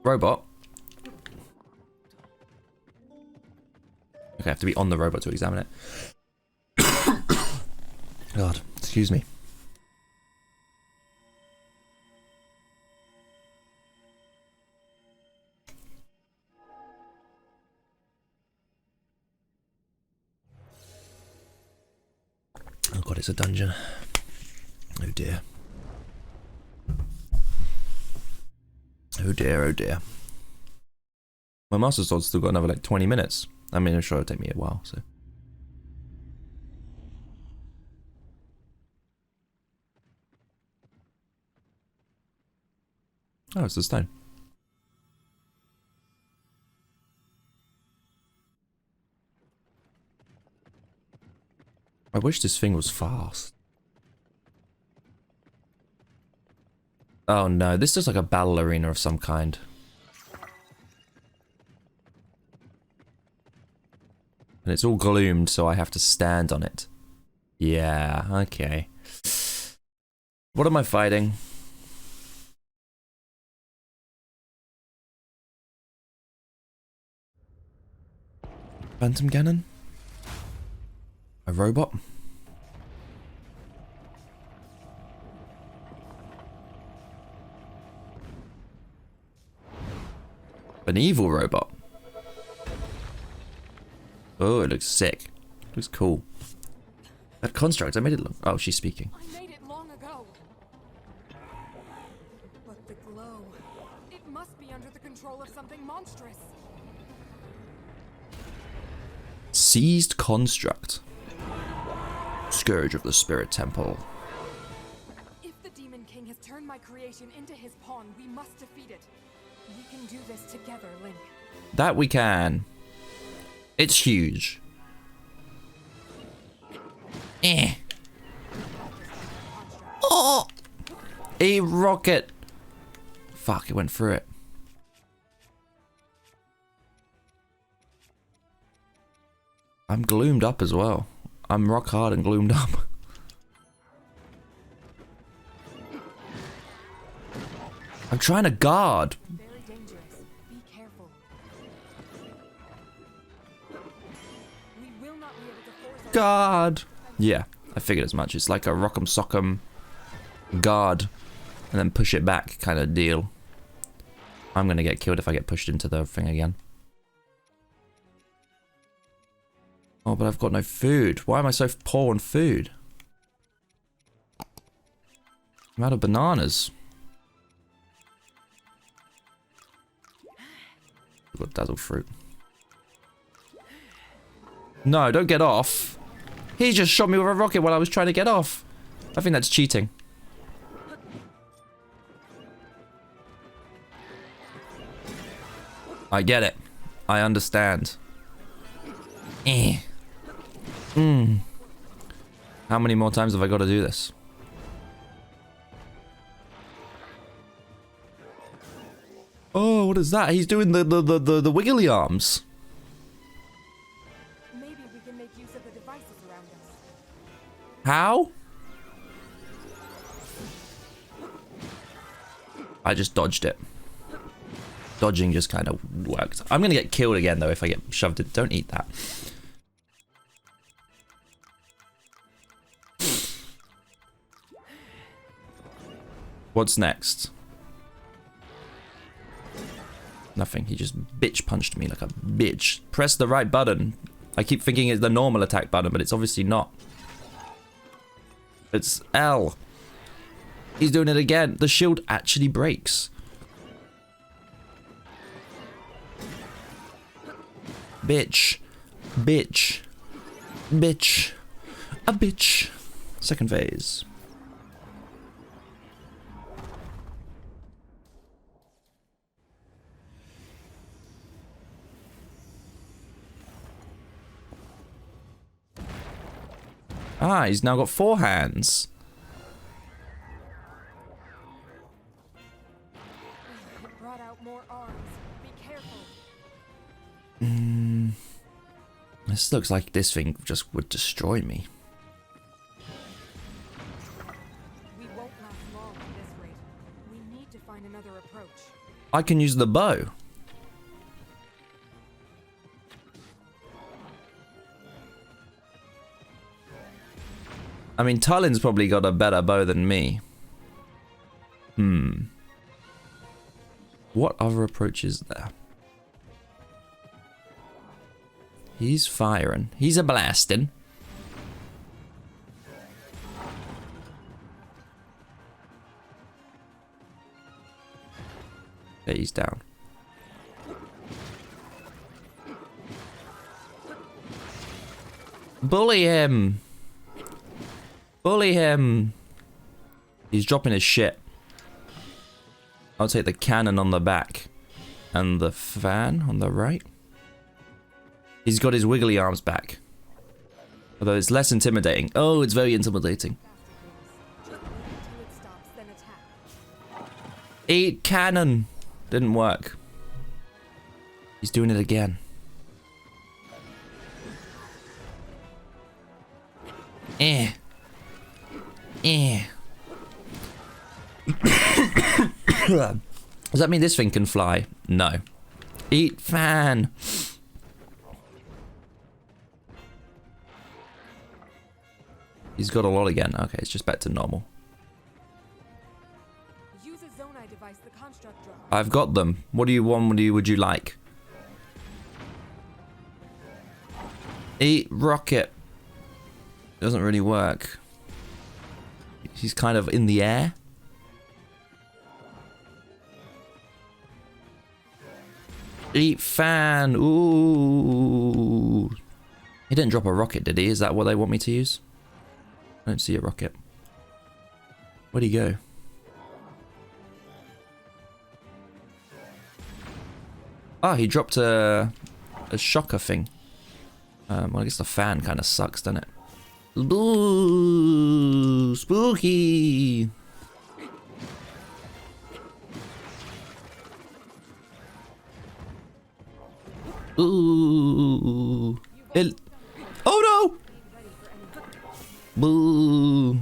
Robot. Okay, I have to be on the robot to examine it. God, excuse me. Oh god, it's a dungeon. Oh dear. Oh dear, oh dear. My Master Sword's still got another like 20 minutes. I mean, I'm sure it'll take me a while, so. Oh, it's the stone. I wish this thing was fast. Oh no, this is like a battle arena of some kind. And it's all gloomed, so I have to stand on it. Yeah, okay. What am I fighting? Phantom Cannon? A robot? An evil robot? Oh, it looks sick. Looks cool. That construct, I made it look. Oh, she's speaking. I made it long ago. But the glow, it must be under the control of something monstrous. Seized construct. Scourge of the Spirit Temple. If the Demon King has turned my creation into his pawn, we must defeat it. We can do this together, Link. That we can. It's huge. Eh. Oh! A rocket. Fuck, it went through it. I'm gloomed up as well. I'm rock hard and gloomed up. I'm trying to guard. Very dangerous. Be careful. We will not be able to force our Guard. Yeah, I figured as much. It's like a rock'em sock'em guard and then push it back kind of deal. I'm gonna get killed if I get pushed into the thing again. Oh, but I've got no food. Why am I so poor on food? I'm out of bananas. I've got dazzle fruit. No, don't get off. He just shot me with a rocket while I was trying to get off. I think that's cheating. I get it. I understand. Eh. How many more times have I got to do this? Oh, what is that? He's doing the wiggly arms. Maybe we can make use of the devices around us. How? I just dodged it. Dodging just kind of worked. I'm gonna get killed again though if I get shoved in. Don't eat that. What's next? Nothing. He just bitch punched me like a bitch. Press the right button. I keep thinking it's the normal attack button, but it's obviously not. It's L. He's doing it again. The shield actually breaks. Bitch. Bitch. Bitch. A bitch. Second phase. Ah, he's now got 4 hands. It brought out more arms. Be careful. This looks like this thing just would destroy me. We won't last long at this rate. We need to find another approach. I can use the bow. I mean, Tullin's probably got a better bow than me. What other approach is there? He's firing. He's a blasting. Okay, he's down. Bully him. Bully him. He's dropping his shit. I'll take the cannon on the back and the fan on the right. He's got his wiggly arms back. Although it's less intimidating. Oh, it's very intimidating. Eat cannon. Didn't work. He's doing it again. Eh. Eh. Does that mean this thing can fly? No. Eat fan. He's got a lot again. Okay, it's just back to normal. Use a Zonai device the construct drone. I've got them. What do you want? What would you like? Eat rocket. Doesn't really work. He's kind of in the air. Eat fan. Ooh. He didn't drop a rocket, did he? Is that what they want me to use? I don't see a rocket. Where'd he go? Ah, he dropped a shocker thing. Well, I guess the fan kind of sucks, doesn't it? Boo! Spooky! Ooh! Oh no! Boo!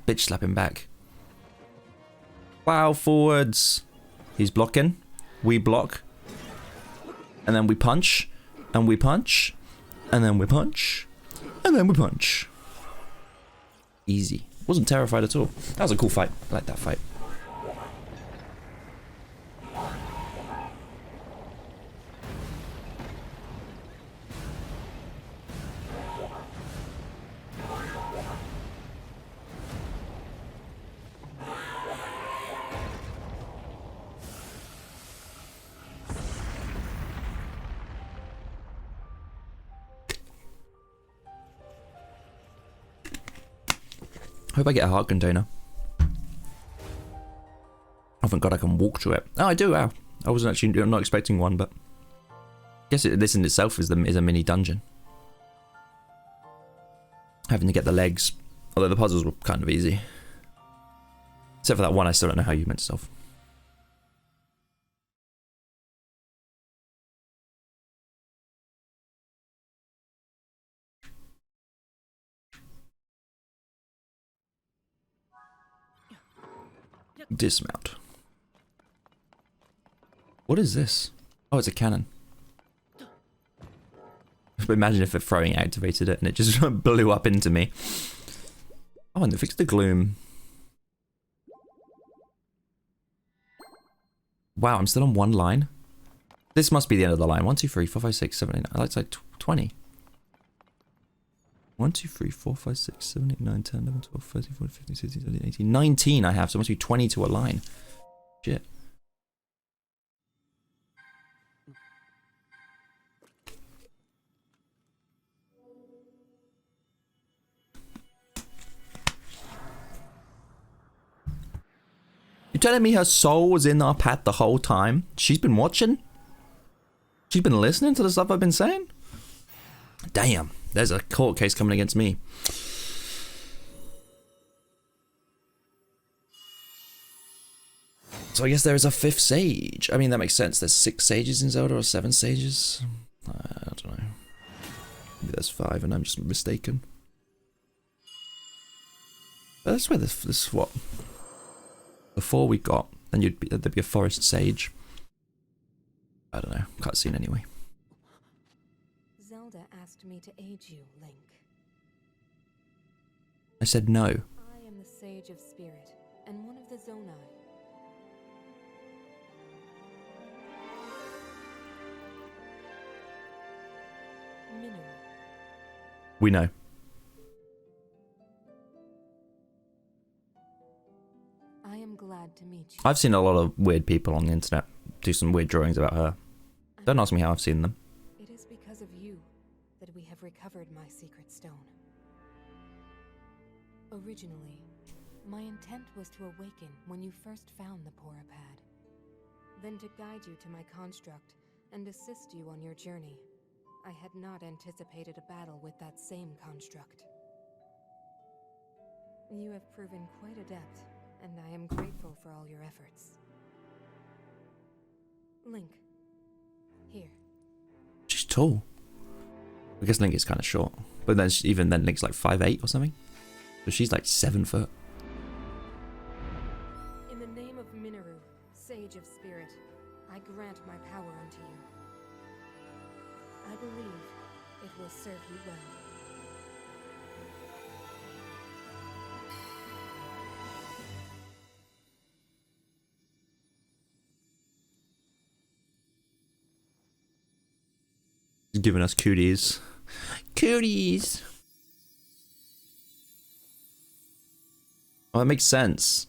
Bitch slap him back. Wow, forwards. He's blocking. We block. And then we punch. And we punch. And then we punch. And then we punch. Easy. Wasn't terrified at all. That was a cool fight. I like that fight. Hope I get a heart container. Oh, thank God I can walk to it. Oh, I do. Wow. I wasn't actually. I'm not expecting one, but I guess this in itself is a mini dungeon. Having to get the legs, although the puzzles were kind of easy, except for that one. I still don't know how you meant to solve. Dismount. What is this? Oh, it's a cannon. Imagine if a throwing activated it and it just blew up into me. Oh, and they fixed the gloom. Wow, I'm still on one line. This must be the end of the line. 1, 2, 3, 4, 5, 6, 7, 8, 9. That's like 20. 1, 2, 3, 4, 5, 6, 7, 8, 9, 10, 11, 12, 13, 14, 15, 16, 17, 18, 19 I have, so it must be 20 to a line. Shit. You're telling me her soul was in our path the whole time? She's been watching? She's been listening to the stuff I've been saying? Damn. There's a court case coming against me. So I guess there is a 5th sage. I mean, that makes sense. There's 6 sages in Zelda or 7 sages. I don't know. Maybe there's 5 and I'm just mistaken. That's where this what? Before we got, then there'd be a forest sage. I don't know, cutscene anyway. Zelda asked me to aid you, Link. I said no. I am the Sage of Spirit, and one of the Zonai. Mineral. We know. I am glad to meet you. I've seen a lot of weird people on the internet do some weird drawings about her. Don't ask me how I've seen them. It is because of you that we have recovered my secret stone. Originally, my intent was to awaken when you first found the Porapad, then to guide you to my construct and assist you on your journey. I had not anticipated a battle with that same construct. You have proven quite adept, and I am grateful for all your efforts. Link, here. She's tall. I guess Link is kind of short, but then even then Link's like 5'8" or something. So she's like 7 foot. In the name of Mineru, Sage of Spirit, I grant my power unto you. I believe it will serve you well. She's giving us cooties. Cooties! Oh, that makes sense.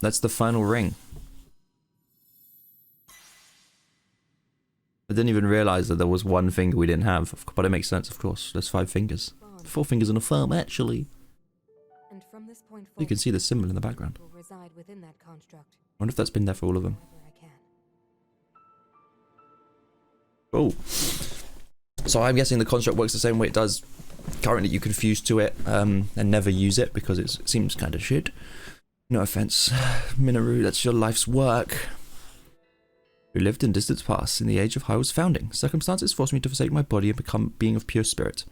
That's the final ring. I didn't even realize that there was one finger we didn't have, but it makes sense, of course. There's 5 fingers. 4 fingers and a thumb, actually. And from this point You can see the symbol in the background. will reside within that construct. I wonder if that's been there for all of them. Wherever I can. Oh. So I'm guessing the construct works the same way it does currently. You can fuse to it and never use it because it seems kind of shit. No offense, Mineru, that's your life's work. Who lived in distant past in the age of Hyrule's founding. Circumstances forced me to forsake my body and become a being of pure spirit.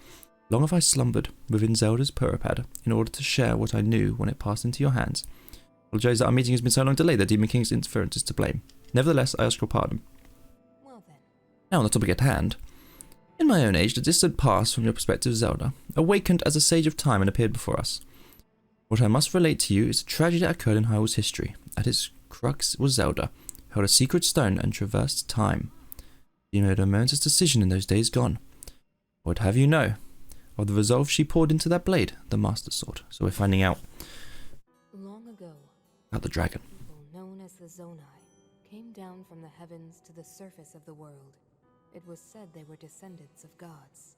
Long have I slumbered within Zelda's Porapad in order to share what I knew when it passed into your hands. Apologize that our meeting has been so long delayed that Demon King's interference is to blame. Nevertheless, I ask your pardon. Well then. Now on the topic at hand. In my own age, the distant past from your perspective, Zelda, awakened as a sage of time and appeared before us. What I must relate to you is a tragedy that occurred in Hyrule's history. At its crux was Zelda, who held a secret stone and traversed time. She made a momentous decision in those days gone. I would have you know of the resolve she poured into that blade, the Master Sword. So we're finding out Long ago, about the dragon. people known as the Zonai came down from the heavens to the surface of the world. It was said they were descendants of gods.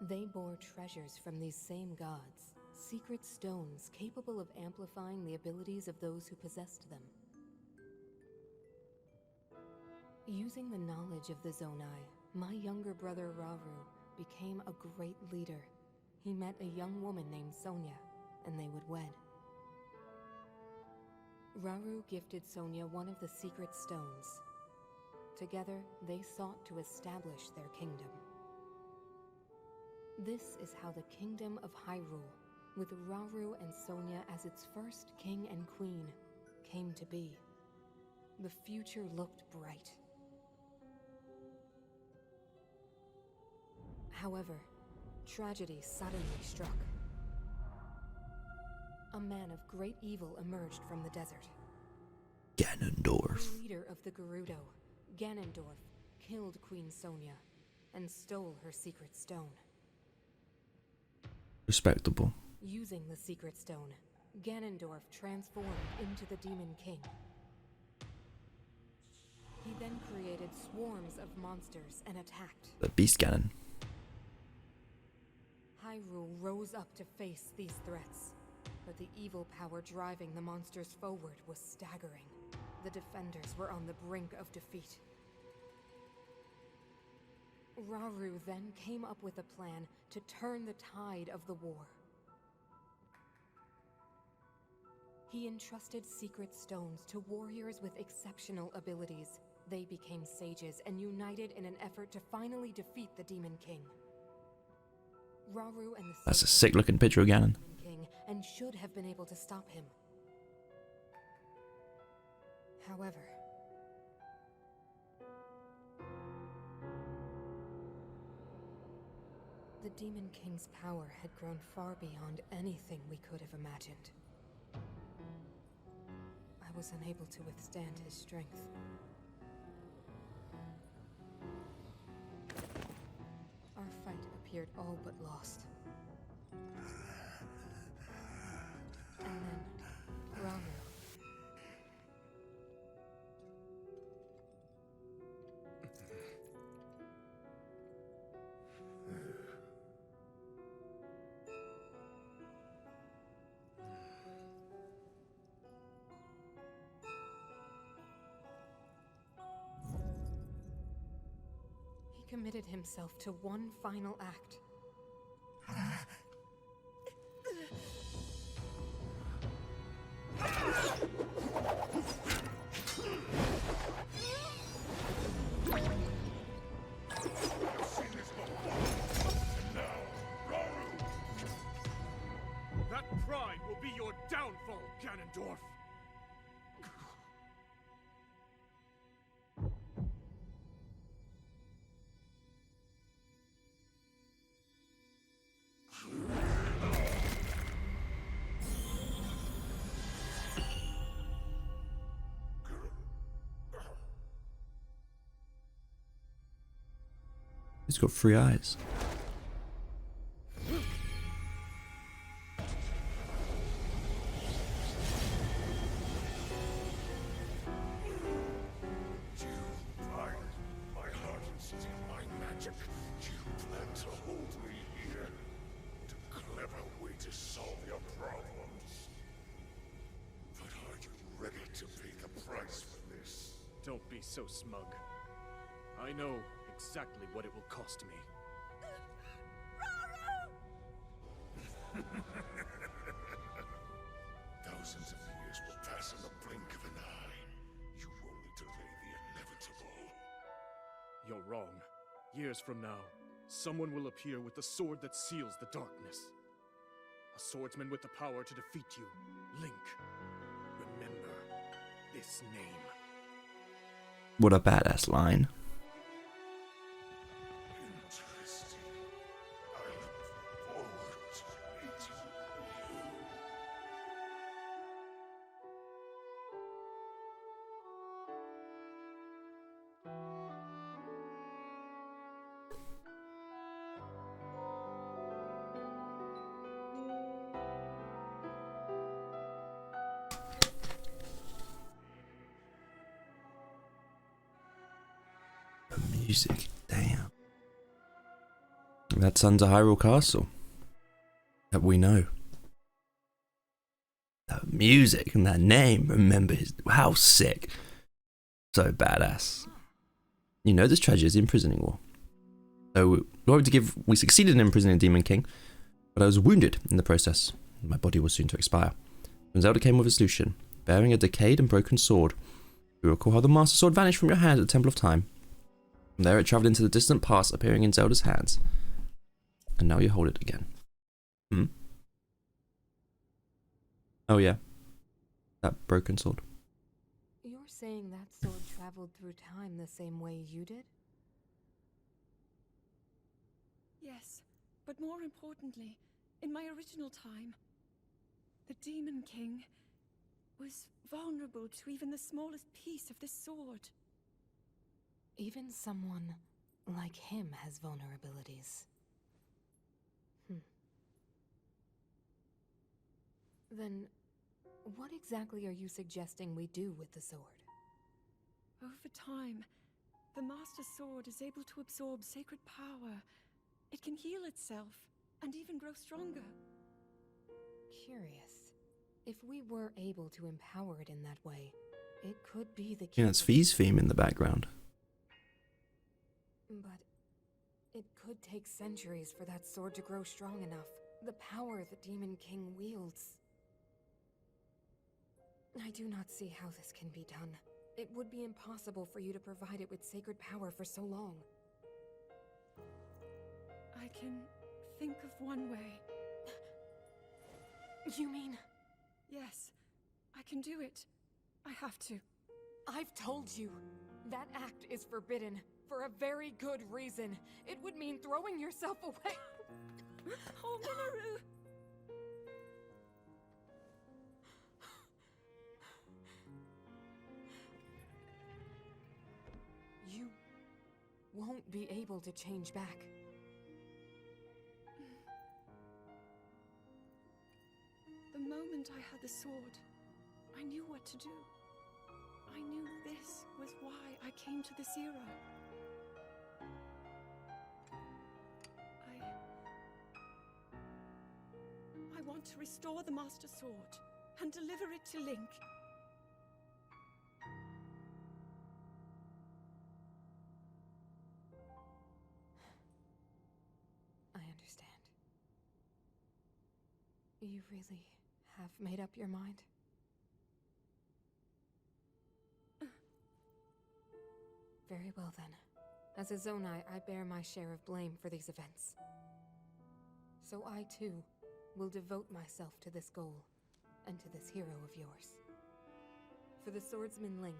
They bore treasures from these same gods, secret stones capable of amplifying the abilities of those who possessed them. Using the knowledge of the Zonai, my younger brother Rauru became a great leader. He met a young woman named Sonia, and they would wed. Rauru gifted Sonia one of the secret stones. Together, they sought to establish their kingdom. This is how the Kingdom of Hyrule, with Rauru and Sonia as its first king and queen, came to be. The future looked bright. However, tragedy suddenly struck. A man of great evil emerged from the desert. Ganondorf. The leader of the Gerudo, Ganondorf, killed Queen Sonia and stole her secret stone. Respectable. Using the secret stone, Ganondorf transformed into the Demon King. He then created swarms of monsters and attacked. The Beast Ganon. Hyrule rose up to face these threats, but the evil power driving the monsters forward was staggering. The defenders were on the brink of defeat. Rauru then came up with a plan to turn the tide of the war. He entrusted secret stones to warriors with exceptional abilities. They became sages and united in an effort to finally defeat the Demon King. Rauru and the That's a sick looking picture of Ganon. Demon King and should have been able to stop him. However, the Demon King's power had grown far beyond anything we could have imagined. I was unable to withstand his strength. Our fight appeared all but lost. And then, Ramu. He committed himself to one final act. That pride will be your downfall, Ganondorf! He's got 3 eyes. Don't be so smug. I know exactly what it will cost me. Thousands of years will pass in the blink of an eye. You only delay the inevitable. You're wrong. Years from now, someone will appear with the sword that seals the darkness. A swordsman with the power to defeat you, Link. Remember this name. What a badass line. Interesting. I look forward to meeting you. Music, damn. That's under Hyrule Castle. That we know. That music and that name, remember his. How sick. So badass. You know, this tragedy is the imprisoning war. So, we succeeded in imprisoning Demon King, but I was wounded in the process. My body was soon to expire. When Zelda came with a solution, bearing a decayed and broken sword. You recall how the Master Sword vanished from your hand at the Temple of Time. From there it travelled into the distant past, appearing in Zelda's hands. And now you hold it again. Oh yeah. That broken sword. You're saying that sword traveled through time the same way you did? Yes, but more importantly, in my original time, the Demon King was vulnerable to even the smallest piece of this sword. Even someone like him has vulnerabilities. Then, what exactly are you suggesting we do with the sword? Over time, the Master Sword is able to absorb sacred power. It can heal itself, and even grow stronger. Curious. If we were able to empower it in that way, it could be the key. Yeah, it's Fee's theme in the background. But it could take centuries for that sword to grow strong enough. The power the Demon King wields. I do not see how this can be done. It would be impossible for you to provide it with sacred power for so long. I can think of one way. You mean... Yes, I can do it. I have to. I've told you. That act is forbidden. For a very good reason. It would mean throwing yourself away. Oh, Minoru! You won't be able to change back. The moment I had the sword, I knew what to do. I knew this was why I came to this era. I want to restore the Master Sword and deliver it to Link. I understand. You really have made up your mind? Very well then. As a Zonai, I bear my share of blame for these events. So I too will devote myself to this goal, and to this hero of yours. For the swordsman Link,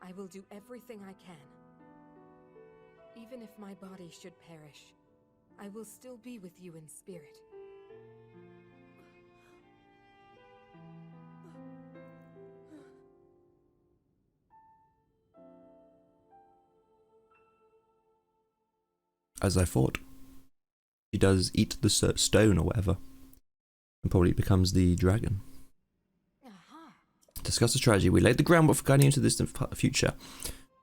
I will do everything I can. Even if my body should perish, I will still be with you in spirit. As I thought. She does eat the stone or whatever, and probably becomes the dragon. Discuss the strategy. We laid the groundwork for guiding into the distant future.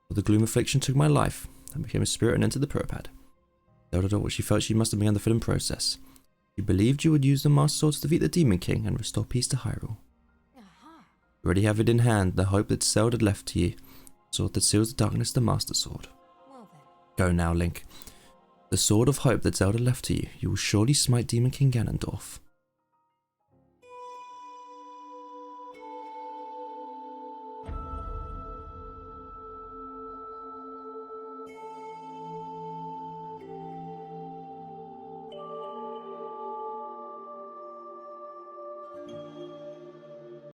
But the gloom affliction took my life. I became a spirit and entered the Puropad. Zelda did what she felt she must have begun the filling process. You believed you would use the Master Sword to defeat the Demon King and restore peace to Hyrule. You already have it in hand, the hope that Zelda left to you. The sword that seals the darkness, the Master Sword. Well then. Go now, Link. The sword of hope that Zelda left to you. You will surely smite Demon King Ganondorf.